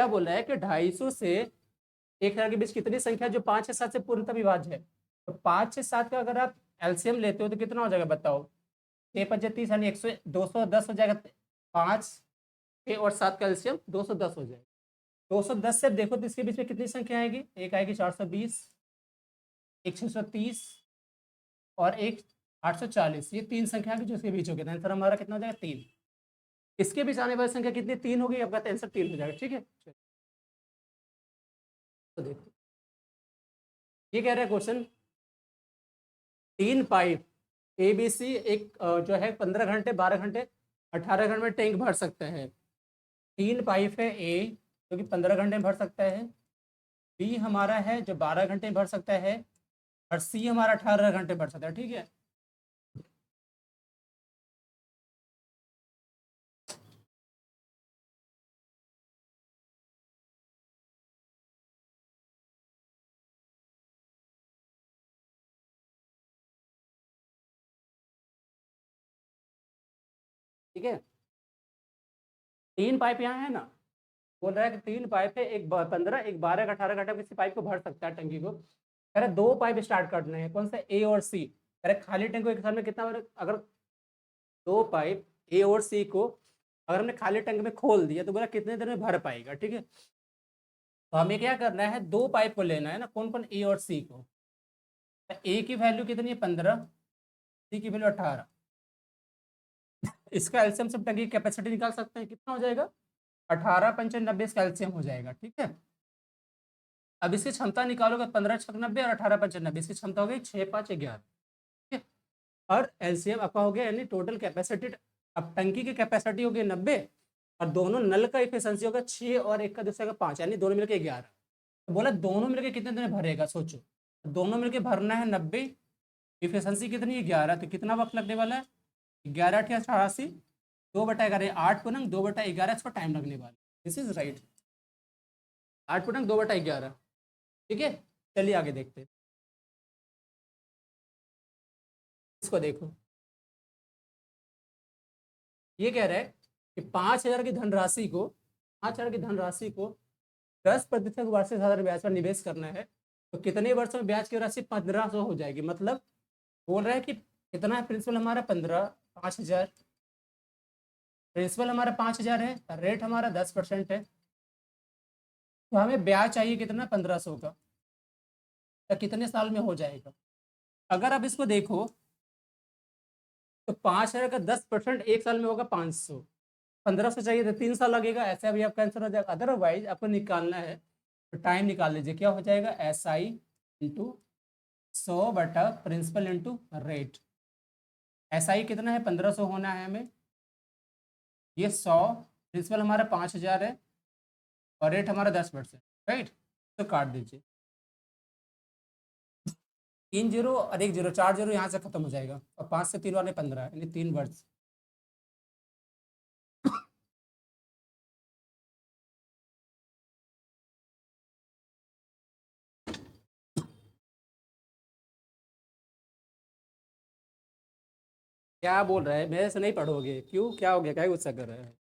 क्या बोल रहा है कि 250 से 1000 के बीच कितनी संख्या जो 5 से 7 से पूर्णतः विभाज्य है। तो 5 से 7 का अगर आप एलसीएम लेते हो तो कितना हो जाएगा बताओ। 6×5 = 30 यानी 210 हो जाएगा। 5 6 और 7 का एलसीएम 210 हो जाएगा। 210 से देखो तो इसके बीच में कितनी संख्या आएगी, एक आएगी 420, एक 630 और एक 840। ये 3 संख्या की जो इसके बीच हो गया, आंसर हमारा कितना हो जाएगा 3। इसके बीच आने वाली संख्या कितनी 3 होगी, आपका आंसर 3 हो जाएगा। ठीक है, तो देखो ये कह रहा है question, 3 pipe A B C एक जो है 15 घंटे 12 घंटे 18 घंटे में टैंक भर सकता है। 3 पाइप है ए जो कि 15 घंटे में भर सकता है, बी हमारा है जो 12 घंटे में भर सकता है, और सी हमारा 18 घंटे भर सकता है। ठीक है, ठीक है। 3 पाइप यहाँ है ना, बोल रहा है कि 3 पाइप है, एक 15 एक 12 का 18 घंटा किसी पाइप को भर सकता है टंकी को। कह रहा है 2 पाइप स्टार्ट करने हैं, कौन सा, ए और सी। कह रहा है खाली टैंक को एक साल में कितना अगर 2 पाइप ए और सी को अगर हमने खाली टैंक में खोल दिया तो बोला कितने देर में भर पाएगा। ठीक है, तो हमें क्या करना है, 2 पाइप को लेना है ना, कौन कौन, ए और सी को। ए की वैल्यू कितनी है 15, सी की वैल्यू 18। इसका एलसीएम सब टंकी की कैपेसिटी निकाल सकते हैं, कितना हो जाएगा 18×5 = 90 इसका एलसीएम हो जाएगा। ठीक है, अब इसकी क्षमता निकालोगे 15×6 = 90 और 18×5 = 90, इसकी क्षमता हो गई 6×5 = 11। ठीक है, और एलसीएम आपका हो गया यानी टोटल कैपेसिटी। अब टंकी की कैपेसिटी हो गई 90 और दोनों नल का इफिशिएंसी होगा 6 और एक का दूसरे का 5 यानी दोनों मिलकर 11। तो बोला दोनों मिलकर कितने दिन में भरेगा, सोचो दोनों मिलकर भरना है 90, इफिशिएंसी कितनी है 11, तो कितना वक्त लगने वाला है 11×88, 2/11 8 गुणन 2/11 इसको टाइम लगने वाला। दिस इज राइट, 8 गुणन 2/11। ठीक है, चलिए आगे देखते हैं, इसको देखो। ये कह रहा है कि 5,000 की धनराशि को 5,000 की धनराशि को 10% वार्षिक साधारण ब्याज पर निवेश करना है, तो कितने वर्षों में ब्याज की राशि 1500 हो जाएगी। मतलब बोल रहा है कि कितना है, प्रिंसिपल हमारा 5,000, प्रिंसिपल हमारा 5,000 है, रेट हमारा 10% है, तो हमें ब्याज चाहिए कितना 1500 का, तो कितने साल में हो जाएगा। अगर आप इसको देखो तो 5,000 का 10% एक साल में होगा 500, 1500 चाहिए तो 3 साल लगेगा, ऐसे अभी आपका आंसर हो जाएगा। अदरवाइज आपको निकालना है तो टाइम निकाल लीजिए, क्या हो जाएगा SI into 100 / principal into rate. SI कितना है 1500 होना है हमें, ये 100, प्रिंसिपल हमारा 5,000 है और रेट हमारा 10%, राइट। तो काट दीजिए 3 जीरो और 1 जीरो, 4 जीरो यहाँ से खत्म हो जाएगा और 5 से 3 वाले 15 यानी 3 वर्ष। क्या बोल रहा है, मेरे से नहीं पढ़ोगे क्यों, क्या हो गया, क्या गुस्सा कर रहा है,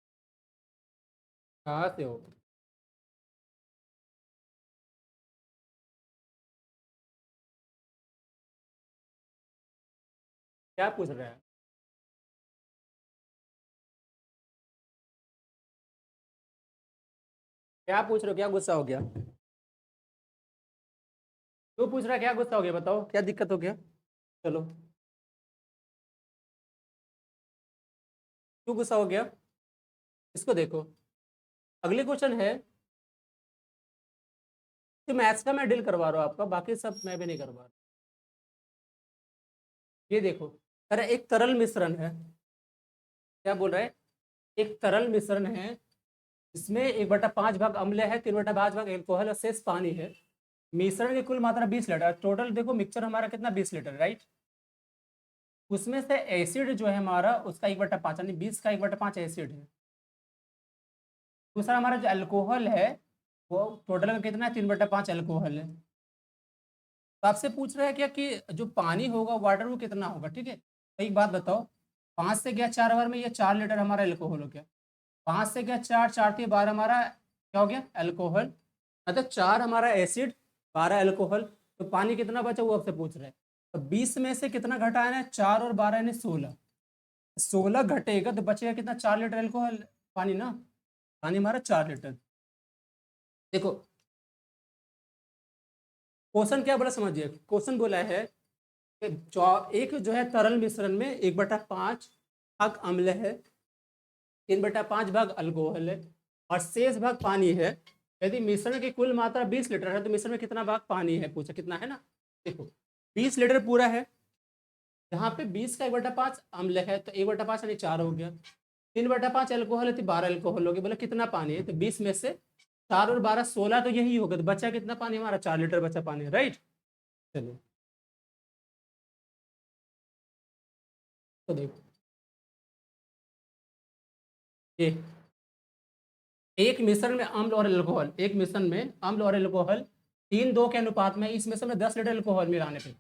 कहाँ से हो। क्या पूछ रहा है, क्या पूछ रहे हो, क्या गुस्सा हो गया, क्यों पूछ रहा है, क्या गुस्सा हो गया बताओ, क्या दिक्कत हो गया। चलो, क्यों गुस्सा हो गया, इसको देखो। अगले क्वेश्चन है कि मैथ्स का मैं डील करवा रहा हूँ आपका, बाकी सब मैं भी नहीं करवा रहा। ये देखो, अरे एक तरल मिश्रण है, क्या बोल रहा है, एक तरल मिश्रण है, इसमें 1/5 भाग अम्ल है, 3/5 भाग एल्कोहल और शेष पानी है। मिश्रण की कुल मात्रा 20 लीटर, टोटल देखो मिक्सचर हमारा कितना 20 लीटर, राइट। उसमें से एसिड जो है हमारा उसका 1/5 यानी 20 का 1/5 एसिड है। दूसरा हमारा जो अल्कोहल है वो टोटल में कितना है 3/5 अल्कोहल है। तो आपसे पूछ रहा है क्या कि जो पानी होगा वाटर वो कितना होगा। ठीक है, तो एक बात बताओ, 5 से गया 4 बार में ये 4 लीटर हमारा अल्कोहल हो गया, 5 से गया 4 4 3 12 हमारा क्या हो गया, अल्कोहल। मतलब 4 हमारा एसिड, 12 अल्कोहल, तो पानी कितना बचा वो आपसे पूछ रहे हैं। तो 20 में से कितना घटाना है, 4 और 12 यानी 16। 16 घटेगा तो बचेगा कितना, 4 लीटर अल्कोहल पानी ना, पानी हमारा 4 लीटर। देखो क्वेश्चन क्या बोला समझिए, क्वेश्चन बोला है कि एक जो है तरल मिश्रण में 1/5 भाग अम्ल है, 3/5 भाग अल्कोहल है और शेष भाग पानी है। यदि मिश्रण की कुल मात्रा 20 लीटर है तो मिश्रण में कितना भाग पानी है, पूछा कितना है ना। देखो 20 लीटर पूरा है, जहाँ पे 20 का 1/5 अम्ल है तो 1/5 यानी 4 हो गया, 3/5 अल्कोहल है तो 12 अल्कोहल हो गया। बोला कितना पानी है, तो 20 में से 4 और 12 16, तो यही होगा। तो बचा कितना पानी हमारा, 4 लीटर बचा पानी, राइट। चलो तो देखो ये एक मिश्रण में अम्ल और अल्कोहल, एक मिश्रण में अम्ल और अल्कोहल 3:2 के अनुपात में, इस मिश्रण में 10 लीटर अल्कोहल मिलाने पे।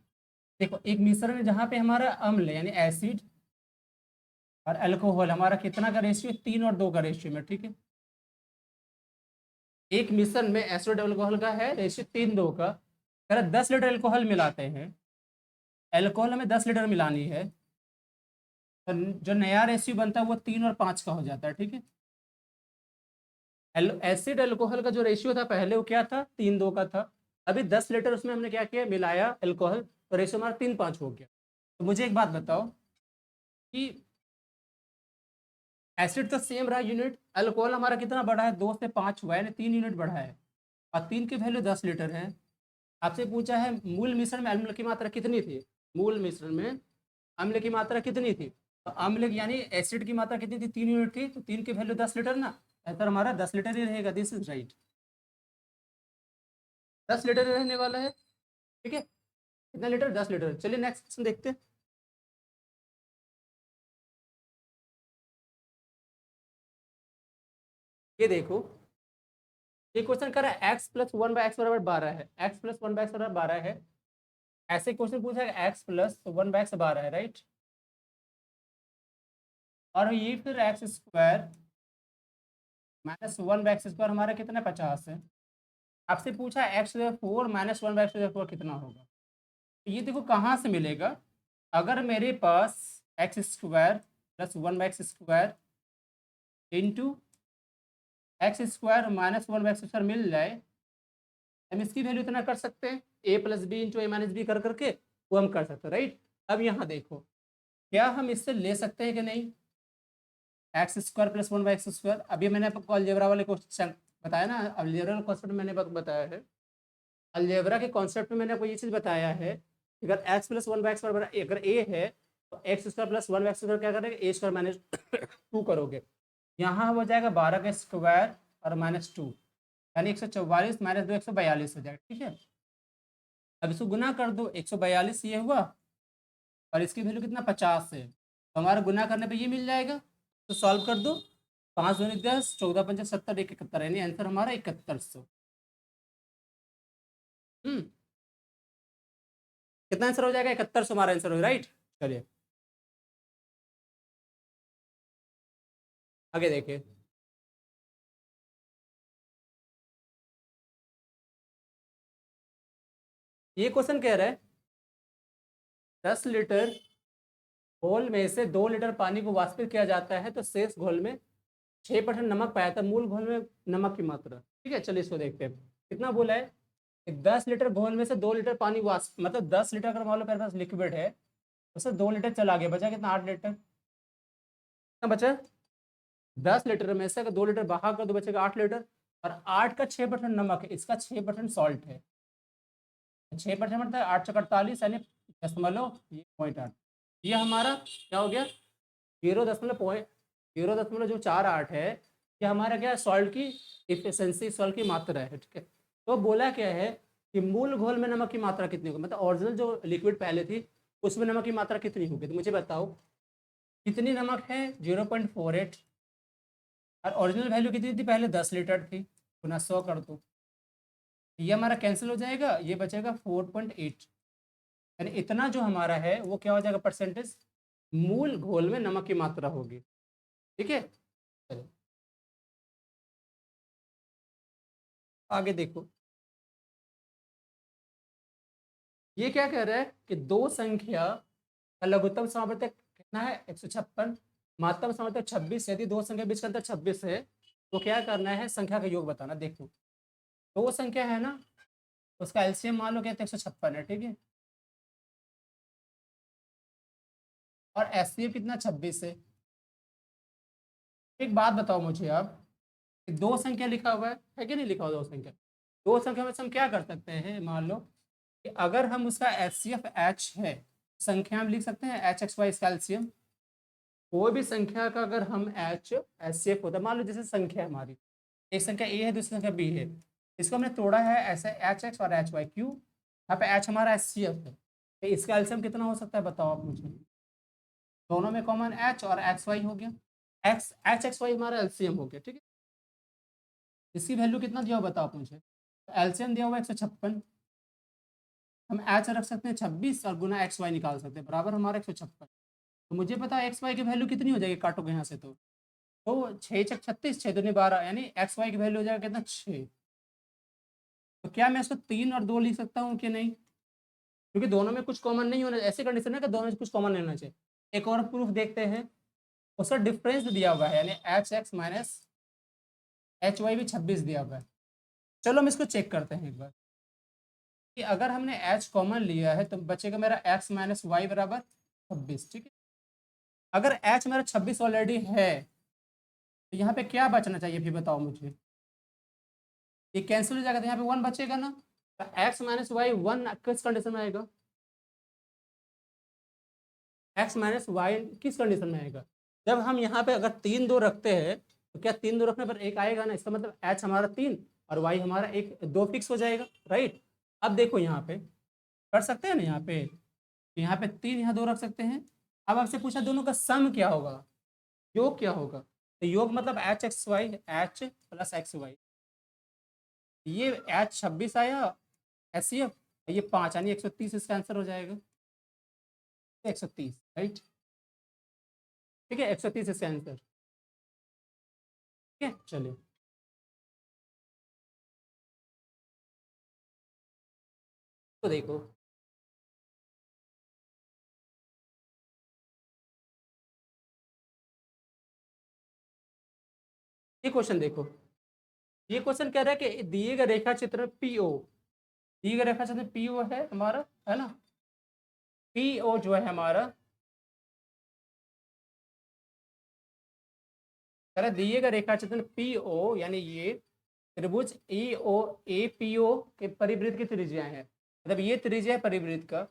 देखो एक मिश्रण में जहाँ पे हमारा अम्ल यानी एसिड और अल्कोहल हमारा कितना का रेशियो, 3 और 2 का रेशियो में, ठीक है। एक मिश्रण में एसिड अल्कोहल का है रेशियो 3:2 का। अगर 10 लीटर अल्कोहल मिलाते हैं, अल्कोहल हमें 10 लीटर मिलानी है, तो जो नया रेशियो बनता है वो 3 और 5 का हो जाता है, ठीक है। एसिड अल्कोहल का जो रेशियो था पहले वो क्या था, 3:2 का था। अभी 10 लीटर उसमें हमने क्या किया, मिलाया अल्कोहल, तो रेशियो हमारा 3:5 हो गया। तो मुझे एक बात बताओ कि एसिड तो सेम रहा यूनिट, अल्कोहल हमारा कितना बढ़ा है, 2 से 5 हुआ है, यानी 3 यूनिट बढ़ा है, और 3 की वैल्यू 10 लीटर है। आपसे पूछा है मूल मिश्रण में अम्ल की मात्रा कितनी थी, मूल मिश्रण में अम्ल की मात्रा कितनी थी, तो अम्ल यानी एसिड की मात्रा कितनी थी, 3 यूनिट थी, तो 3 की वैल्यू 10 लीटर ना, आंसर हमारा 10 लीटर ही रहेगा, दिस इज राइट। 10 लीटर रहने वाला है, ठीक है। कितना लीटर, 10 लीटर। चलिए नेक्स्ट क्वेश्चन देखते हैं। ये देखो, ये क्वेश्चन कर रहा है x+1/x=12 है, x+1/x=12 है। ऐसे क्वेश्चन पूछा है x+1/x=12 है, राइट। और ये फिर x² - 1/x² हमारा कितना, 50 है। आपसे पूछा है x⁴ - 1/x² कितना होगा। तो ये देखो कहाँ से मिलेगा, अगर मेरे पास x² + 1/x² into x² - 1/x² मिल जाए, हम इसकी वैल्यू इतना कर सकते हैं, a+b इंटू a-b कर करके वो हम कर सकते हैं, राइट। अब यहाँ देखो, क्या हम इससे ले सकते हैं कि नहीं, x² + 1/x²। अभी मैंने आपको अलजेब्रा वाले क्वेश्चन बताया ना, अलजेब्रा वाले कॉन्सेप्ट मैंने बताया है, अलजेब्रा के कॉन्सेप्ट में मैंने आपको ये चीज़ बताया है, अगर x+1/x² अगर a है तो x² + 1/x² क्या करेंगे, a² - 2 करोगे, यहाँ हो जाएगा 12 का स्क्वायर और -2, यानी 144 - 2 142 हो जाएगा, ठीक है। अब इसको गुना कर दो, 142 ये हुआ और इसकी वैल्यू कितना, 50 है, तो हमारा गुना करने पे ये मिल जाएगा। तो सॉल्व कर दो, 5 दूनी 10, 14 पंजे 70, 71, यानी आंसर हमारा 7100। कितना आंसर हो जाएगा, 7100 हमारा आंसर हो, राइट। चलिए आगे देखिए। ये क्वेश्चन कह रहा है 10 लीटर घोल में से 2 लीटर पानी को वाष्पित किया जाता है तो शेष घोल में 6% नमक पाया था, मूल घोल में नमक की मात्रा, ठीक है। चलिए इसको देखते हैं, कितना बोला है कि 10 लीटर घोल में से 2 लीटर पानी वाष्प, मतलब 10 लीटर अगर मान लो मेरे पास लिक्विड है, उससे 2 लीटर चला गया, बचा कितना, 8 लीटर। कितना बचा, 10 लीटर में से अगर 2 लीटर बहा कर तो बचेगा 8 लीटर, और 8 का 6% नमक है, इसका 6% सॉल्ट है, 6% मतलब 8 × 48 यानी 0.8। ये हमारा क्या हो गया, 0.48 है। ये हमारा क्या है, सॉल्ट की इफिशियंसी, सॉल्ट की मात्रा है, ठीक है। तो बोला क्या है कि मूल घोल में नमक की मात्रा कितनी होगी, मतलब ओरिजिनल जो लिक्विड पहले थी उसमें नमक की मात्रा कितनी होगी, तो मुझे बताओ कितनी नमक है, 0.48, और ओरिजिनल वैल्यू कितनी थी पहले, 10 लीटर थी, गुना 100 कर दो, ये हमारा कैंसिल हो जाएगा, ये बचेगा 4.8, यानी इतना जो हमारा है वो क्या हो जाएगा, परसेंटेज मूल घोल में नमक की मात्रा होगी, ठीक है। चलो आगे देखो, ये क्या कह रहा है कि दो संख्या का लघुत्तम सामर्थ्य कितना है 156, महत्तम सामर्थ्य 26। यदि दो संख्या बीच का अंतर 26 है तो क्या करना है, संख्या का योग बताना। देखो दो संख्या है ना, उसका एलसीएम मान लो कहते 156 है, ठीक है, और एचसीएफ कितना 26 है। एक बात बताओ मुझे आप, दो संख्या लिखा हुआ है कि नहीं लिखा हुआ दो संख्या? दो संख्या में से हम क्या कर सकते हैं, मान लो कि अगर हम उसका एच सी एफ एच है, संख्या हम लिख सकते हैं एच एक्स वाई इसका एलसीएम। कोई भी संख्या का अगर हम एच सी एफ होता है, मान लो जैसे संख्या है हमारी, एक संख्या ए है दूसरी संख्या बी है, इसको हमने तोड़ा है ऐसे एच एक्स और एच वाई, क्यू यहाँ पे एच हमारा एच सी एफ है, तो इसका एलसीएम कितना हो सकता है बताओ आप मुझे? दोनों में कॉमन एच और एक्स वाई हो गया, एक्स एच एक्स वाई हमारा एलसीएम हो गया, ठीक है। इसकी वैल्यू कितना दिया हो बताओ आप मुझे? एलसीएम दिया हुआ 156, हम एच रख सकते हैं 26 और गुना एक्स वाई निकाल सकते हैं, बराबर हमारा 156। तो मुझे पता है एक्स वाई की वैल्यू कितनी हो जाएगी, काटोगे यहाँ से तो 6 छक 36, 6 दूनी 12, यानी एक्स वाई की वैल्यू हो जाएगा कितना 6। तो क्या मैं इसको 3 और 2 लिख सकता हूँ कि नहीं? क्योंकि दोनों में कुछ कॉमन नहीं होना, ऐसी कंडीशन है कि दोनों में कुछ कॉमन नहीं होना चाहिए। एक और प्रूफ देखते हैं, उसका डिफरेंस दिया हुआ है, यानी H X minus H Y भी 26 दिया हुआ है। चलो हम इसको चेक करते हैं एक बार कि अगर हमने एच कॉमन लिया है तो बचेगा मेरा एक्स माइनस वाई बराबर 26, ठीक है। अगर एच मेरा 26 ऑलरेडी है तो यहाँ पे क्या बचना चाहिए फिर बताओ मुझे? ये कैंसिल हो जाएगा तो यहाँ पे 1 बचेगा ना, तो एक्स माइनस वाई 1 किस कंडीशन में आएगा? एक्स माइनस वाई किस कंडीशन में आएगा? जब हम यहाँ पे अगर 3 2 रखते हैं तो क्या 3 2 रखने पर एक आएगा ना, इसका मतलब एच हमारा 3 और वाई हमारा एक 2 फिक्स हो जाएगा, राइट। अब देखो यहाँ पे कर सकते हैं ना, यहाँ पे 3 यहाँ 2 रख सकते हैं। अब आपसे पूछा दोनों का सम क्या होगा, योग क्या होगा? तो योग मतलब H X Y, H plus X Y, ये एच 26 आया एच सी एफ, ये 5 यानी 130 इसका आंसर हो जाएगा, 130, राइट, ठीक है, 130 इसका आंसर, ठीक है। चलिए तो देखो, ये क्वेश्चन देखो, ये क्वेश्चन कह रहा है कि दिए गए रेखा चित्र पीओ, दिए गए रेखा चित्र पीओ है हमारा, है ना, पीओ जो है हमारा, कह रहा है दिए गए रेखा चित्र पीओ यानी ये त्रिभुज ई ओ ए पी ओ के परिवृत्त की त्रिज्या है, मतलब ये त्रिज्या है परिवृत्त का,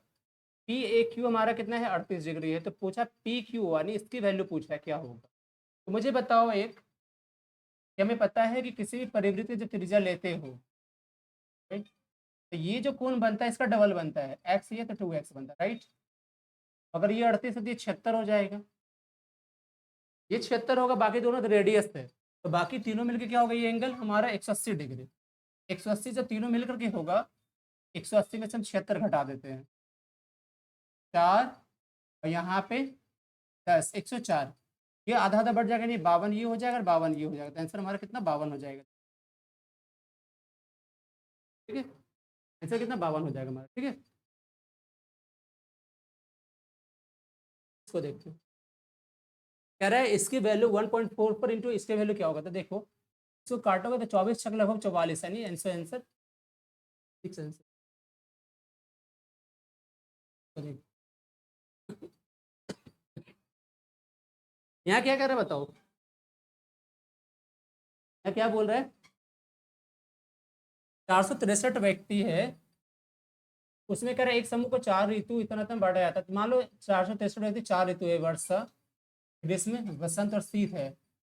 पी ए क्यू हमारा कितना है 38 डिग्री है, तो पूछा पी क्यू यानी इसकी वैल्यू पूछा है क्या होगा। तो मुझे बताओ एक, कि हमें पता है कि किसी भी परिवृत्त की जो त्रिज्या लेते हो, राइट, तो ये जो कोण बनता है इसका डबल बनता है, एक्स ये तो 2x बनता है, राइट। अगर ये 38 है तो ये 76 हो जाएगा, ये 76 होगा, बाकी दोनों तो रेडियस थे, तो बाकी तीनों मिलकर क्या होगा, ये एंगल हमारा 180 डिग्री, 180 जब तीनों मिलकर के होगा, 180 में से हम 76 घटा देते हैं, 4 और यहाँ पे 10, 104, ये आधा आधा बढ़ जाएगा, नहीं 52 ये हो जाएगा और 52 ये हो जाएगा, तो आंसर हमारा कितना 52 हो जाएगा, ठीक है, आंसर कितना 52 हो जाएगा हमारा, ठीक है। इसको देखते हैं, कह रहा है इसकी वैल्यू 1.4 पर इंटू इसके वैल्यू क्या होगा, तो देखो इसको काटोगे तो 24 छक लगभग 44, यानी आंसर आंसर 6 आंसर। तो देखो यहाँ क्या कह रहा है बताओ, यहाँ क्या बोल रहा है, 463 व्यक्ति है, उसमें कह रहा है एक समूह को 4 ऋतु इतना इतना बांटा जाता है, तो मान लो 463 व्यक्ति 4 ऋतु है, वर्षा ग्रीष्म वसंत और शीत है,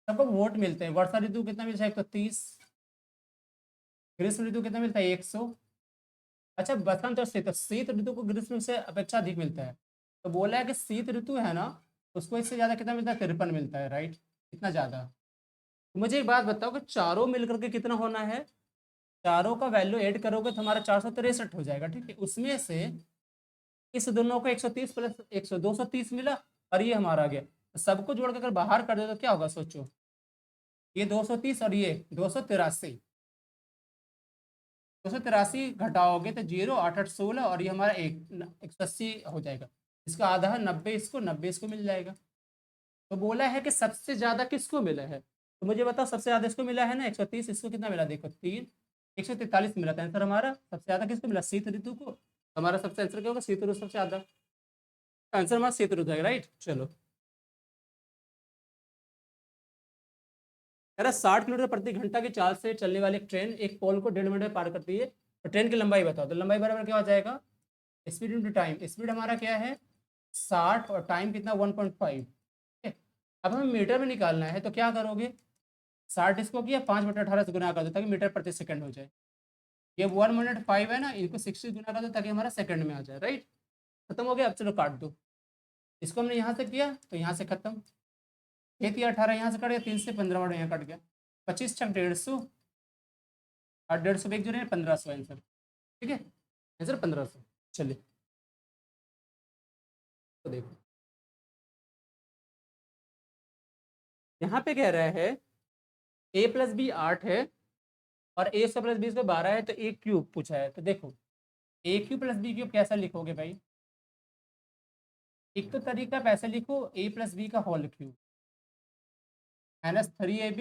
सबको वोट मिलते हैं, वर्षा ऋतु कितना मिलता है 130, ग्रीष्म ऋतु कितना मिलता है 100, अच्छा बसंत और शीत, तो शीत ऋतु को ग्रीष्म से अपेक्षा अधिक मिलता है, तो बोला है कि शीत ऋतु है ना, उसको इससे ज्यादा कितना मिलता है 53 मिलता है, राइट, इतना ज्यादा। तो मुझे एक बात बताओ कि चारों मिलकर के कितना होना है, चारों का वैल्यू ऐड करोगे तो हमारा 463 हो जाएगा, ठीक है, उसमें से इस दोनों को 130 प्लस 100 230 मिला और ये हमारा आ गया, तो सबको जोड़ कर अगर बाहर कर दो तो क्या होगा सोचो, ये 230 और ये 283, 283 घटाओगे तो 0, 8 8 16 और ये हमारा 180 हो जाएगा। इसका आधा है 90, इसको 90 इसको मिल जाएगा। तो बोला है कि सबसे ज्यादा किसको मिला है, तो मुझे बताओ सबसे ज्यादा इसको मिला है ना 130, इसको कितना मिला देखो 3, 143 मिला था आंसर हमारा। सबसे ज्यादा किसको मिला, शीत ऋतु को। हमारा सबसे आंसर क्या होगा, शीत ऋतु सबसे ज्यादा। आंसर हमारा शीत ऋतु है, राइट। चलो, कह रहा 60 किलोमीटर प्रति घंटा की चाल से चलने वाली एक ट्रेन एक पोल को 1.5 मिनट में पार करती है, तो ट्रेन की लंबाई बताओ। तो लंबाई बराबर क्या हो जाएगा, स्पीड इंटू टाइम। स्पीड हमारा क्या है 60 और टाइम कितना 1.5। अब हमें मीटर में निकालना है, तो क्या करोगे, 60 इसको किया 5/18 से गुना कर दो ताकि मीटर प्रति सेकंड हो जाए। ये 1 मिनट 5 है ना, इनको 60 गुना कर दो ताकि हमारा सेकंड में आ जाए, राइट। खत्म हो गया। अब चलो काट दो। इसको हमने यहाँ से किया तो यहाँ से खत्म। ये किया 18, यहाँ से कट गया 3 से 15 मिनट यहाँ कट गया। 25 छक 150 और 150 एक जोड़े 1500 आंसर। ठीक है, आंसर 1500। चलिए तो देखो, यहाँ पे कह रहा है a प्लस बी 8 है और a से प्लस बी से 12 है, तो a क्यूब पूछा है। तो देखो a cube plus B cube कैसा लिखोगे भाई, एक तो तरीका पैसे लिखो a प्लस बी का whole cube -3ab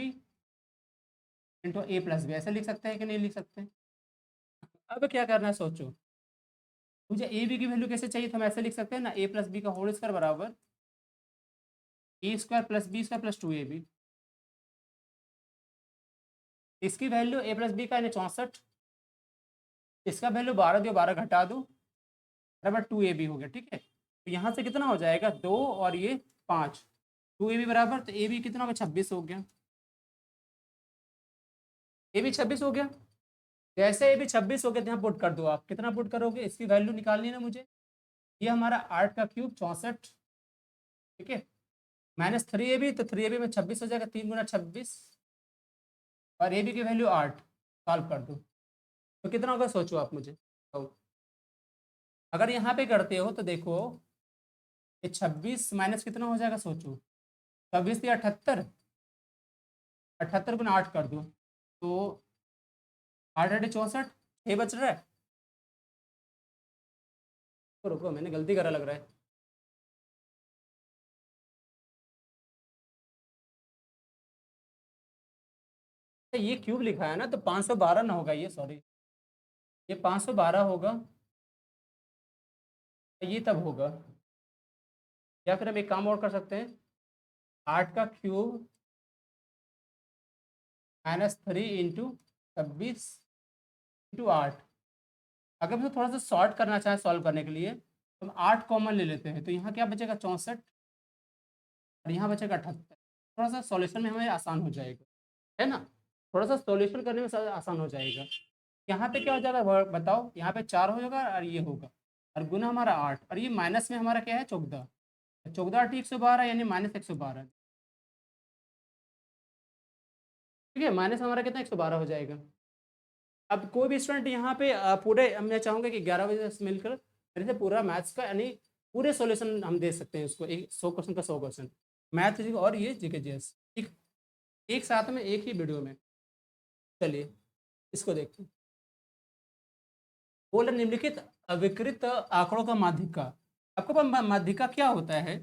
into a plus B, ऐसे लिख सकते हैं कि नहीं लिख सकते। अब क्या करना है सोचो, मुझे ए बी की वैल्यू कैसे चाहिए, तो हम ऐसे लिख सकते हैं ना, a प्लस बी का होल स्क्वायर बराबर a square plus b square plus 2ab। इसकी वैल्यू a प्लस बी का यानी 64, इसका वैल्यू 12 दियो 12 घटा दो बराबर 2ab हो गया। ठीक है, तो यहाँ से कितना हो जाएगा 2 और ये 5, 2ab बराबर, तो ab कितना हो गया 26 हो गया। ab 26 हो गया। जैसे ab 26 हो गया तो यहाँ पुट कर दो। आप कितना पुट करोगे, इसकी वैल्यू निकालनी है ना मुझे। ये हमारा 8 का क्यूब 64, ठीक है, -3ab, तो 3ab में 26 हो जाएगा, 3 × 26 और ab की वैल्यू 8। सॉल्व कर दो तो कितना होगा सोचो आप मुझे। तो अगर यहाँ पे करते हो तो देखो ये 26 माइनस कितना हो जाएगा सोचो, 26 या 78, 78 × 8 कर दो तो 8 8 64, 6 बच रहा है। तो रुको मैंने गलती करा लग रहा है। तो ये क्यूब लिखा है ना, तो 512 ना होगा ये, सॉरी, ये 512 होगा, ये तब होगा। या फिर हम एक काम और कर सकते हैं, 8 का क्यूब -3 इंटू 26 इंटू 8। अगर हम थोड़ा सा शॉर्ट करना चाहें सॉल्व करने के लिए, तो हम 8 कॉमन ले लेते हैं, तो यहाँ क्या बचेगा 64 और यहाँ बचेगा 78। थोड़ा सा सॉल्यूशन में हमें आसान हो जाएगा, है ना, थोड़ा सा सॉल्यूशन करने में आसान हो जाएगा। यहाँ पे क्या हो जाएगा बताओ, यहाँ पे 4 हो जाएगा और ये होगा और गुना हमारा 8 और ये माइनस में हमारा क्या है 14, 14 8 112 यानी -112। ठीक है, माइनस हमारा कितना 112 हो जाएगा। अब कोई भी स्टूडेंट यहाँ पे पूरे, मैं चाहूँगा कि 11 बजे से मिलकर मेरे से पूरा मैथ्स का यानी पूरे सॉल्यूशन हम दे सकते हैं उसको, एक 100 क्वेश्चन का 100 क्वेश्चन मैथ और ये जीके जीएस, ठीक, एक साथ में एक ही वीडियो में। चलिए इसको देखते हैं। बोला निम्नलिखित अविकृत आंकड़ों का माध्यिका। आपको पता माध्यिका क्या होता है,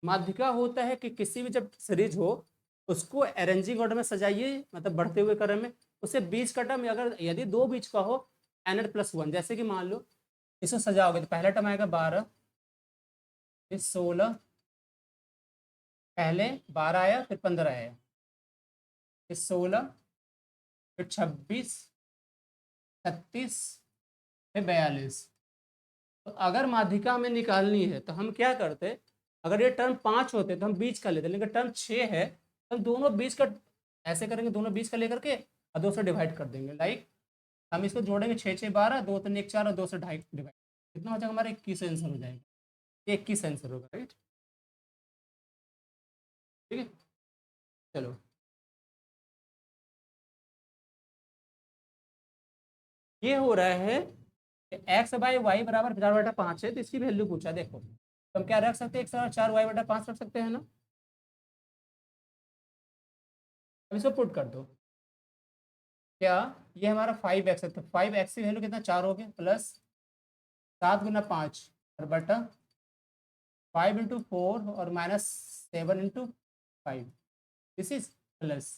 माध्यिका होता है कि किसी भी जब सीरीज हो उसको अरेंजिंग ऑर्डर में सजाइए, मतलब बढ़ते हुए क्रम में, उसे बीच का टर्म अगर यदि दो बीच का हो n+1, जैसे कि मान लो इसको सजाओगे तो पहला टर्म आएगा 12, फिर 16, पहले 12 आया फिर 15 आया, फिर 16, फिर 26, 36, फिर 42। तो अगर माध्यिका हमें निकालनी है तो हम क्या करते, अगर ये टर्म 5 होते तो हम बीच का लेते, लेकिन टर्म 6 है तो हम दोनों बीच का ऐसे करेंगे, दोनों बीच का लेकर के और 2 से डिवाइड कर देंगे। लाइक हम इसको जोड़ेंगे 6 6 12, 2 3 1 4 और 2 से ढाई डिवाइड, कितना हो जाएगा हमारा 21 आंसर हो जाएगा। ये 21 आंसर होगा, राइट। ठीक है, चलो ये हो रहा है x/y बराबर 4/5 है, तो इसकी वैल्यू पूछा। देखो तो हम क्या रख सकते हैं, 1/4y/5 रख सकते हैं ना। अब इसको पुट कर दो, क्या ये हमारा 5x है, तो 5x की वैल्यू कितना 4 हो गया, प्लस 7 × 5 और बटा 5 × 4 और minus 7 × 5, this is plus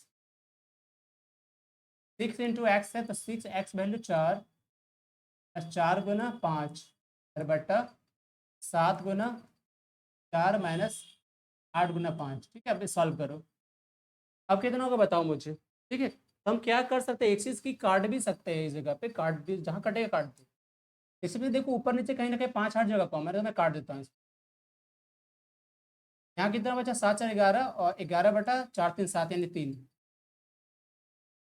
6 × x है, तो 6x वैल्यू 4 और 4 × 5 और बटा 7 × 4 माइनस 8 × 5। ठीक है, अब सॉल्व करो। अब कितना होगा बताओ मुझे। ठीक है, तो हम क्या कर सकते हैं, एक चीज़ की काट भी सकते हैं, इस जगह पे काट भी, जहाँ कटेगा काट दो। इसमें देखो ऊपर नीचे कहीं ना कहीं 5 8 जगह कम है, तो मैं काट देता हूँ इसको। यहाँ कितना बचा, 7 4 11 और 11/4 3 7 यानी 3।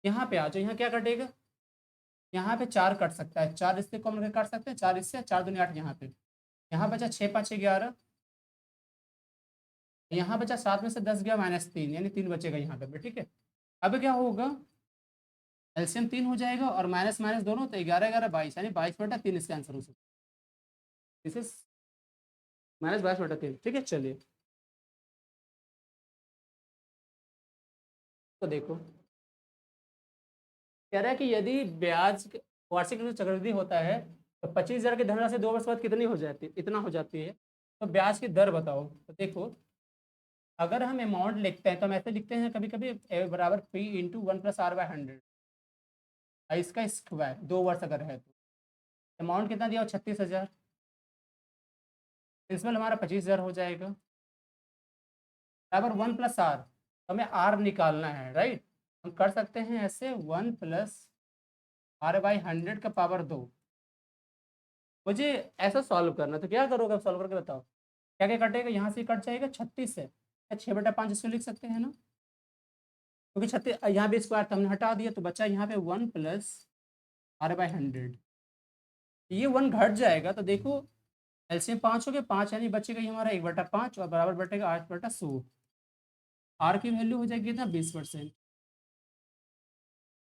यहाँ पे आ जाओ, यहाँ क्या कटेगा, यहाँ पे 4 कट सकता है, 4 इससे कॉमन करके काट सकते हैं, 4 इससे, 4 दूनी 8 यहाँ पे। यहाँ बचा 6 5 11, यहाँ बचा 7 में से 10 गया -3 यानी 3 बचेगा यहाँ पे। ठीक है, अब क्या होगा, एलसीएम 3 हो जाएगा और माइनस माइनस दोनों, तो 11 11 22 यानी 22/3 इसका आंसर हो सकता है। This is -22/3। ठीक है, चलिए तो देखो, कह रहा है कि यदि ब्याज वार्षिक रूप से चक्रवृद्धि होता है तो 25,000 की धनराशि 2 वर्ष बाद कितनी हो जाती है, इतना हो जाती है, तो ब्याज की दर बताओ। तो देखो, अगर हम अमाउंट लिखते हैं तो हम ऐसे लिखते हैं कभी कभी, ए बराबर P × 1 + R/100, इसका स्क्वायर 2 वर्ष अगर है तो अमाउंट कितना दिया हो, 36,000, प्रिंसिपल हमारा 25,000 हो जाएगा, बराबर 1 + R, हमें R निकालना है, राइट। हम कर सकते हैं ऐसे, 1 + R/100 का पावर 2। मुझे ऐसा सॉल्व करना, तो क्या करोगे अब, सॉल्व करके बताओ क्या क्या कटेगा, यहाँ से कट जाएगा 36 है, 6/5 इसको लिख सकते हैं ना, क्योंकि 36 यहाँ भी स्क्वायर था हमने हटा दिया, तो बचा यहाँ पे 1 + R/100। ये 1 घट जाएगा, तो देखो एलसीएम 5 हो गया, 5 यानी बचेगा ये हमारा 1/5 और बराबर बटेगा 8/100। आर की वैल्यू हो जाएगी कितना, 20%,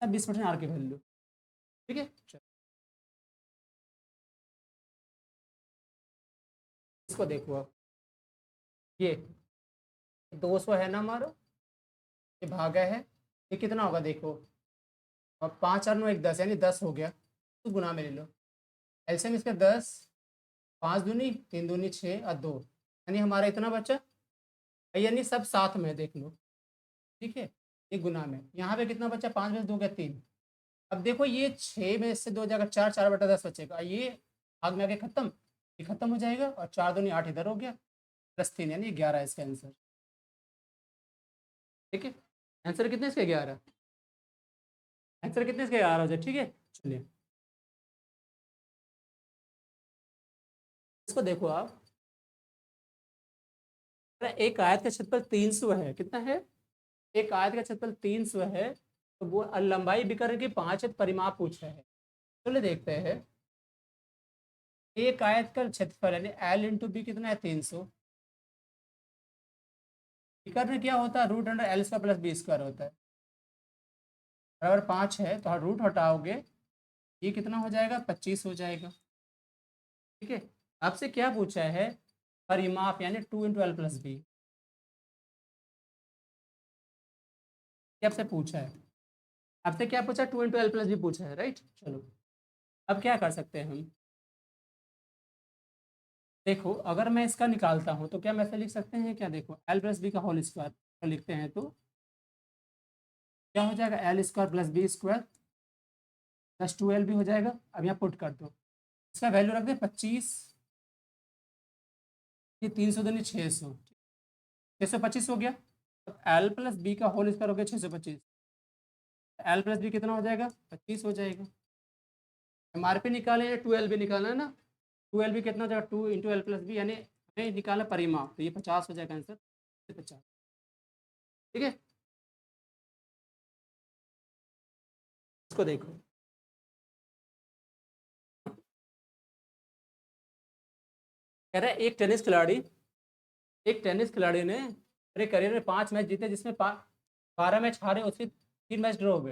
20% आर की वैल्यू। ठीक है, चलो इसको देखो अब, ये 200 है ना हमारा, ये भागा है, ये कितना होगा देखो, और 5 और 9 1 10 यानी 10 हो गया, तो गुना में ले लो, एलसीएम इसका 10, 5 दूनी 3 दूनी 6 और 2 यानी हमारा इतना बचा, यानी सब साथ में देख लो। ठीक है, ये गुना में, यहाँ पे कितना बचा, 5 में से 2 गया 3। अब देखो ये 6 में से 2 जाएगा 4, 4/10 बचेगा, ये भाग में आके खत्म, ये खत्म हो जाएगा, और 4 दूनी 8 इधर हो गया, +3 यानी 11 इसका आंसर। ठीक है, आंसर कितने इसके 11, आंसर कितने इसके 11 हो जाए। ठीक है, चलिए इसको देखो आप, एक आयत का क्षेत्रफल 300 है, कितना है, एक आयत का क्षेत्रफल 300 है, तो वो लंबाई विकर्ण की 5 परिमाप पूछा है। चलिए देखते हैं, एक आयत का क्षेत्रफल यानी L × B कितना है, 300, विकर्ण क्या होता है, √L² + B² होता है, बराबर 5 है, तो रूट हटाओगे, ये कितना हो जाएगा, 25 हो जाएगा। ठीक है, आपसे क्या पूछा है, परिमाप यानी 2 × L + B, ये आपसे पूछा है, आपसे क्या पूछा, 2 × L + B पूछा है, राइट। चलो अब क्या कर सकते हैं हम, देखो अगर मैं इसका निकालता हूँ तो क्या मैं ऐसे लिख सकते हैं क्या, देखो L + B का होल स्क्वायर लिखते हैं तो क्या हो जाएगा, L² + B² +2LB हो जाएगा। अब यहाँ पुट कर दो, इसका वैल्यू रख दे 25, ये 300 दूनी 600, 625 हो गया। अब L + B का होल स्क्वायर हो गया 625, L + B कितना हो जाएगा, 25 हो जाएगा। MRP निकाले या 2LB निकालना है ना, 2LB कितना हो जाएगा, 2 × L + B यानी हमें निकालना परिमाप, तो ये 50 हो जाएगा आंसर, 50। ठीक है, इसको देखो, कह रहा है एक टेनिस खिलाड़ी ने अपने करियर में 5 मैच जीते, जिसमें 12 मैच हारे, उसके 3 मैच ड्रॉ हुए।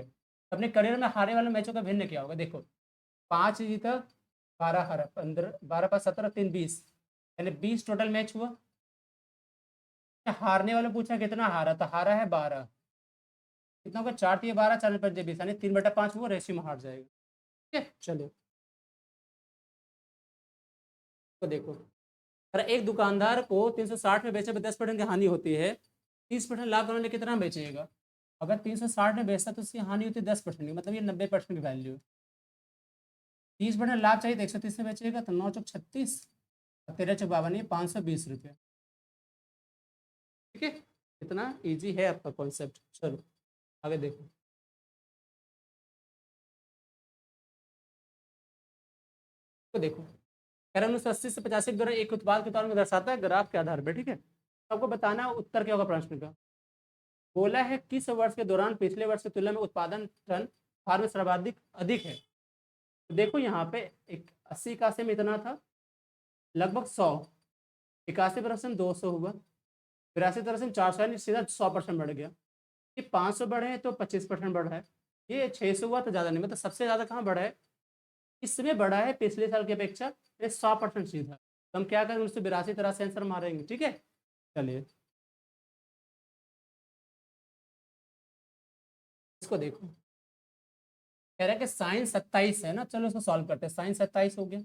अपने करियर में हारे वाले मैचों का भिन्न क्या होगा, देखो 5 जीता, 12 हारा, 15, 12 × 5 = 17, 3 20 यानी 20 टोटल मैच हुआ। हारने वाले पूछा कितना हारा, तो हारा है 12, कितना होगा, 4 3 12, 4 5 20, यानी 3/5 वो रेशियो में हार जाएगा। ठीक है, चलो तो देखो, अगर एक दुकानदार को 360 में बेचे पर 10% की हानि होती है, 30% लाभ करने के लिए कितना बेचेगा? अगर 360 में बेचता तो उसकी हानि होती है 10% की, मतलब ये 90% की वैल्यू है। 30% लाभ चाहिए तो 130 में बेचेगा, तो 9 चौक 36 और 13 चौक 52, ये 520 रुपये। ठीक है, इतना इजी है आपका कॉन्सेप्ट। चलो आगे देखो, तो देखो कह रहा हूँ 80 से 85 के दौरान एक उत्पाद के तौर में दर्शाता है ग्राफ के आधार पर। ठीक है, तो आपको बताना है उत्तर क्या होगा प्रश्न का। बोला है किस वर्ष के दौरान पिछले वर्ष की तुलना में उत्पादन टन फार्म में सर्वाधिक अधिक है। तो देखो यहाँ पे एक 80 81 में इतना था, लगभग 100, 81% 200 हुआ, 82% 400, यानी सीधा 100% बढ़ गया। ये 500 बढ़े हैं तो 25% बढ़ा है, ये 600 हुआ तो ज़्यादा नहीं, मतलब सबसे ज़्यादा कहाँ बढ़ा है, इसमें बढ़ा है पिछले साल की अपेक्षा, ये 100% सीधा। तो हम क्या करें, 1982 तरह से आंसर मारेंगे। ठीक है, चलिए इसको देखो, कह रहा है कि साइन 27 है ना, चलो इसको सॉल्व करते हैं। साइन 27 हो गया,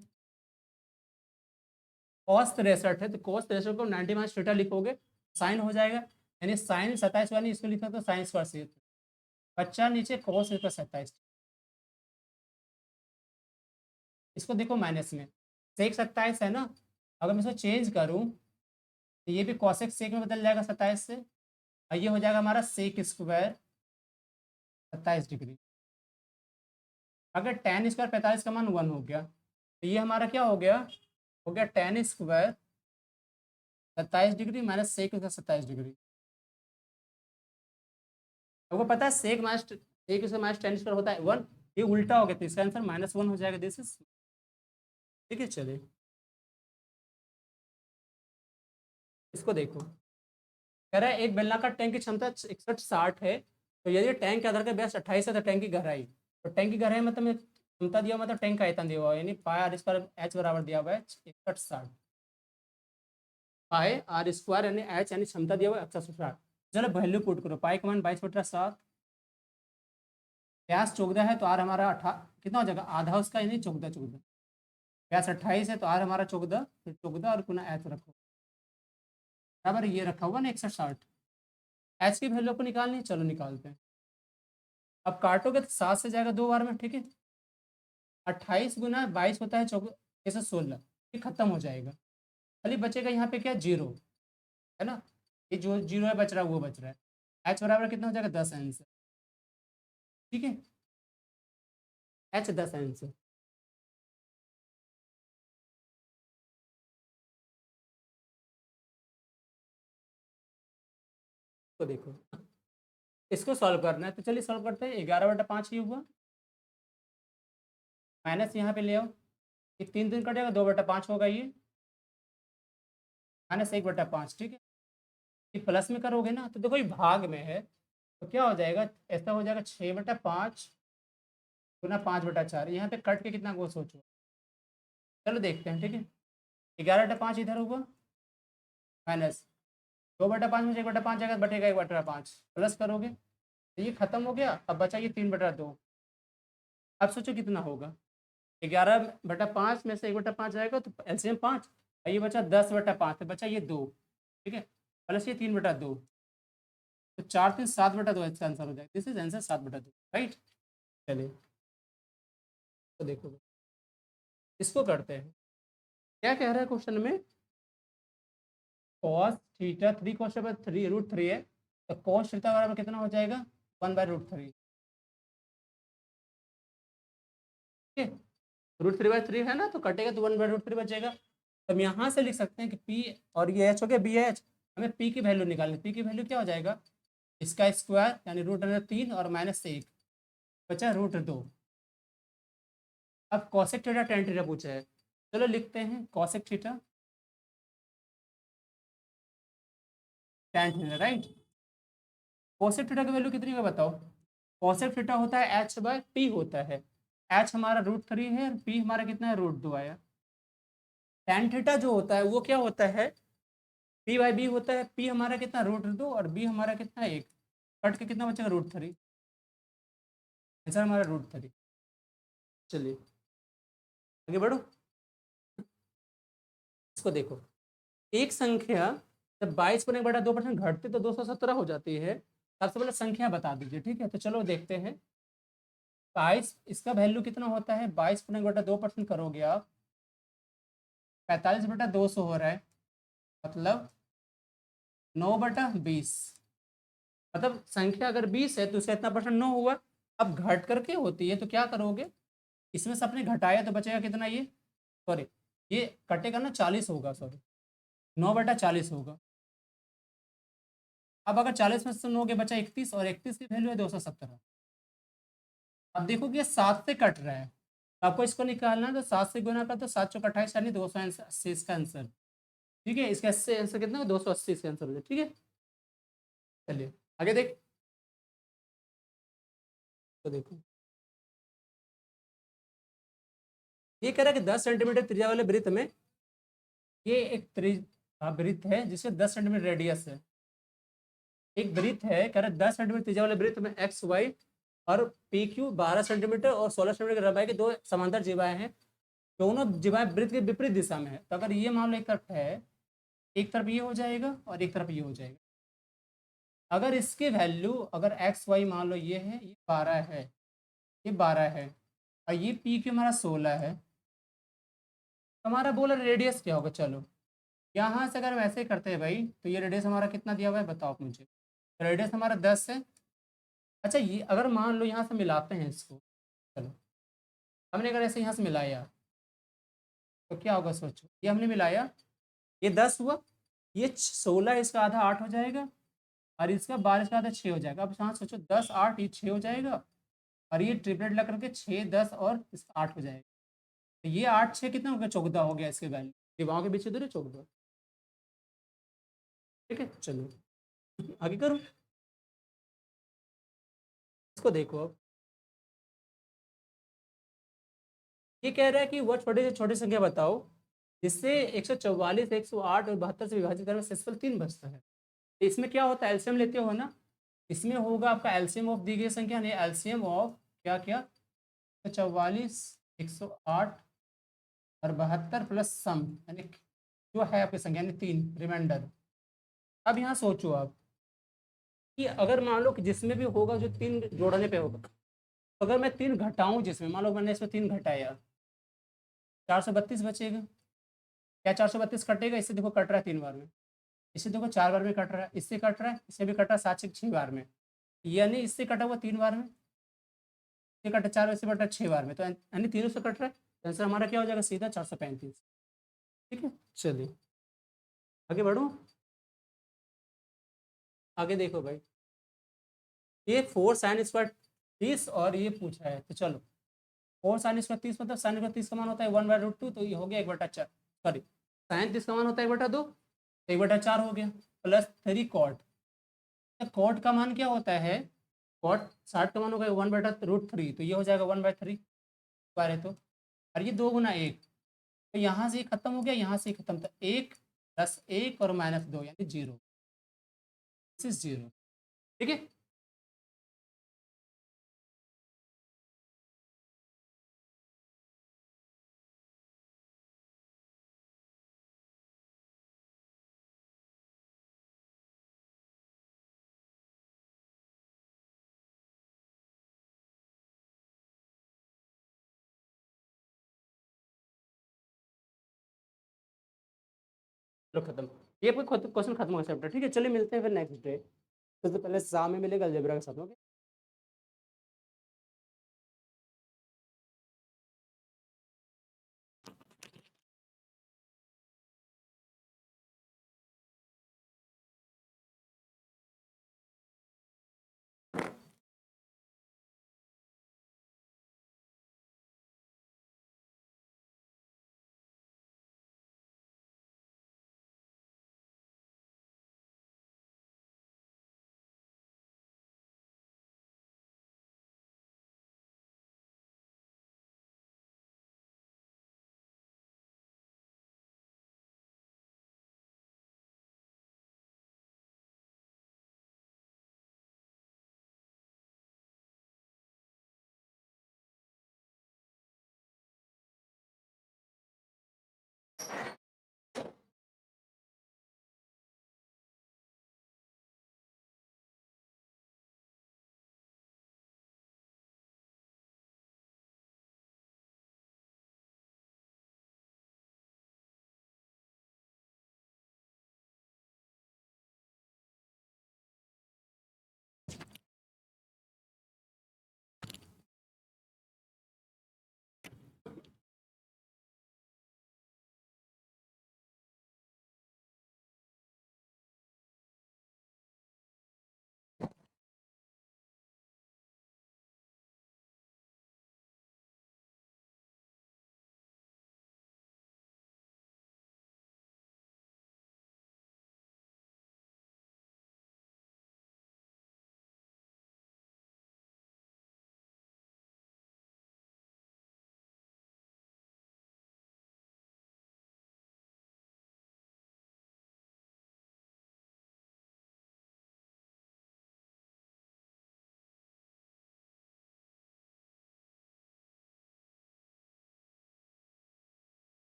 कॉस 63 है तो कॉस 63 को 90 माइनस थीटा लिखोगे, साइन हो जाएगा, यानी साइन 27 यानी इसको लिखा तो साइन स्क्वायर से बच्चा नीचे कॉस 27। इसको देखो माइनस में, सेक 27 है ना, अगर मैं इसको चेंज करूँ तो ये भी कॉसेक सेक में बदल जाएगा 27 से, और ये हो जाएगा हमारा सेक स्क्वायर 27 डिग्री। अगर टेन स्क्वायर 45 का मान 1 हो गया तो ये हमारा क्या हो गया tan square 27 degree minus sec 27 degree. आपको पता है सेक माइनस सेक से माइनस टेन स्क्वायर होता है 1, ये उल्टा हो गया तो इसका आंसर -1 हो जाएगा, दिस इज। ठीक है, चलिए इसको देखो, कह रहा है एक बेलनाकार टैंक की क्षमता 61-60 है, तो यदि टैंक के आधार का व्यास 28 है तो टैंक की गहराई, तो टैंक की गहराई मतलब क्षमता दिया हुआ, मतलब टैंक का आयतन दिया हुआ है, यानी पाई आर स्क्वायर एच बराबर दिया हुआ है 61-60, पाई आर स्क्वायर यानी एच यानी क्षमता दिया हुआ है 61-60। चलो वैल्यू पुट करो, पाई का मान 22/7, व्यास 14 है तो आर हमारा कितना हो जाएगा, आधा उसका, यानी 14 व्यास 28 है तो आर हमारा 14, फिर 14 और पुनः एच रखो बराबर ये रखा हुआ ना 61-60। एच की वैल्यू को निकालनी है, चलो निकालते हैं। अब काटोगे तो 7 से जाएगा 2 बार में। ठीक है, 28 × 22 होता है 16, ये खत्म हो जाएगा, खाली बचेगा यहाँ पे क्या, 0 है ना, ये जो 0 है बच रहा है वो बच रहा है। एच बराबर कितना हो जाएगा, 10 आंसर। ठीक है, एच 10 आंसर। तो देखो इसको सॉल्व करना है, तो चलिए सॉल्व करते हैं। 11/5 ही हुआ, माइनस यहाँ पे ले आओ, ये 3 कटेगा, 2/5 होगा, ये -1/5। ठीक है, ये प्लस में करोगे ना तो देखो ये भाग में है, तो क्या हो जाएगा, ऐसा हो जाएगा 6/5 गुना 5/4, यहाँ पे कट के कितना को सोचो, चलो देखते हैं। ठीक है, 11/5 इधर होगा, माइनस 2/5 में से 1/5 जाएगा, बटेगा 1/5, प्लस करोगे तो ये खत्म हो गया, अब बचा ये 3/2। अब सोचो कितना होगा, 11/5 में से 1/5 जाएगा तो एलसीएम 5, ये बचा 10/5, तो बचा ये 2। ठीक है, प्लस ये 3/2, तो 4 3 7/2 इसका आंसर हो जाएगा, दिस इज आंसर 7/2। राइट, चलिए तो देखो इसको करते हैं, क्या कह रहा है क्वेश्चन में, cos थीटा 3 cos पर 3√3 है, तो cos थीटा बराबर कितना हो जाएगा, 1/√3। ठीक है, √3/3 है ना, तो कटेगा तो 1/√3 बचेगा। तो हम यहाँ से लिख सकते हैं कि पी और ये एच हो गया, बी एच, हमें पी की वैल्यू निकालनी, पी की वैल्यू क्या हो जाएगा, इसका स्क्वायर यानी √3 और -1 बचा √2। अब कॉसेक थीटा टेन थीटा पूछा है, चलो लिखते हैं cosec theta tan theta. Right, cosec theta की वैल्यू कितनी है बताओ, कॉसेक थीटा होता है h/p होता है, h हमारा √3 है और p हमारा कितना है, √2 आया। टेन थीटा जो होता है वो क्या होता है, p/b होता है, p हमारा कितना √2 और b हमारा कितना 1, कट के कितना बचेगा, √3। आंसर हमारा √3। चलिए आगे बढ़ो। इसको देखो, एक संख्या जब 22 बटा 2% घटती तो 217 हो जाती है। सबसे पहले संख्या बता दीजिए, ठीक है। तो चलो देखते हैं। 22, इसका वैल्यू कितना होता है? 22 बटा 2% करोगे आप, 45/200 हो रहा है, मतलब 9/20। मतलब संख्या अगर 20 है तो उसका इतना परसेंट 9 हुआ। अब घट करके होती है तो क्या करोगे, इसमें से अपने घटाया तो बचेगा कितना, ये सॉरी, ये कटेगा ना, 40 होगा, सॉरी 9/40 होगा। अब अगर 40 में से 9 के बचा 31, और 31 की वैल्यू है 217। अब देखो कि ये 7 से कट रहा है, तो आपको इसको निकालना है, तो 7 से गुना कर, तो 7 × 28 यानी 280 इसका आंसर। ठीक है, इसका आंसर कितना है? 280 इसका आंसर हो जाए, ठीक है। चलिए आगे देख, तो देखो ये कह रहा है कि 10 सेंटीमीटर त्रिज्या वाले वृत्त में, ये एक वृत्त है जिसके 10 सेंटीमीटर रेडियस है। एक वृत्त है, कह रहा है 10 सेंटीमीटर त्रिज्या वाले वृत्त में एक्स वाई और पी क्यू 12 सेंटीमीटर और 16 सेंटीमीटर की लंबाई के दो समांतर जीवाएं हैं। दोनों जीवाएं वृत्त के विपरीत दिशा में है। तो अगर ये मान लो एक तरफ है, एक तरफ ये हो जाएगा और एक तरफ ये हो जाएगा। अगर इसकी वैल्यू, अगर एक्स वाई मान लो ये है, ये 12 है, ये 12 है, और ये पी क्यू हमारा 16 है, तो हमारा बोला रेडियस क्या होगा। चलो यहाँ से अगर वैसे करते हैं भाई, तो ये रेडियस हमारा कितना दिया हुआ है बताओ आप मुझे। रेडियस हमारा 10 है। अच्छा, ये अगर मान लो यहाँ से मिलाते हैं इसको, चलो हमने अगर ऐसे यहाँ से मिलाया तो क्या होगा सोचो। ये हमने मिलाया, ये 10 हुआ, ये 16, इसका आधा 8 हो जाएगा, और इसका 12, इसका आधा 6 हो जाएगा। अब यहाँ सोचो 10 8, ये 6 हो जाएगा, और ये ट्रिपलेट लग करके 6 10 और इसका 8 हो जाएगा। तो ये 8 6 कितना हो गया? 14 हो गया इसके वैल्यू। दिवाओं के बीच इधर 14। ठीक है, चलो आगे करो। इसको देखो अब, ये कह रहा है कि वह छोटे से छोटी संख्या बताओ जिससे 144 108 और 72 से विभाजित करने में शेषफल 3 बचता है। तो इसमें क्या होता है, एलसीएम लेते हो ना, इसमें होगा आपका एलसीएम ऑफ दी गई संख्या, नहीं एलसीएम ऑफ क्या क्या, 144 108 और 72 प्लस सम, यानी जो है आपकी संख्या, यानी 3 रिमाइंडर। अब यहाँ सोचो आप कि अगर मान लो कि जिसमें भी होगा जो 3 जोड़ने पे होगा, तो अगर मैं 3 घटाऊं, जिसमें मान लो मैंने इसमें 3 घटाया, 432 बचेगा। क्या 432 कटेगा? इससे देखो कट रहा है 3 बार में, इससे देखो 4 बार में कट रहा है, इससे कट रहा है, इससे भी कट रहा है, 7 से 6 बार में, यानी इससे कटा हुआ 3 बार में, ये कटा 4 बार से कटा 6 बार में, तो यानी तीनों से कट रहा है। तो आंसर हमारा क्या हो जाएगा? सीधा 435। ठीक है, चलिए आगे बढ़ो। आगे देखो भाई, ये 4 sin² 30 और ये पूछा है, तो चलो 4 sin² 30 मतलब sin²30 का मान होता है 1/√2, तो ये हो गया 1/4, सॉरी sin 30 का मान होता है 1/2, तो 1/4 हो गया, प्लस 3 कॉट। कॉट का मान क्या होता है? कॉट 60 का मान होगा 1/√3, तो ये हो जाएगा 1/3 बार, तो और ये 2 × 1, तो यहाँ से खत्म हो गया, यहाँ से खत्म, तो 1 प्लस 1 और -2 यानी 0, 0। ठीक है, चलो खत्म। ये क्वेश्चन खत्म हो गया चैप्टर। ठीक है, चलिए मिलते हैं फिर नेक्स्ट डे। सबसे पहले शाम में मिलेगा अलजेब्रा के साथ, ओके।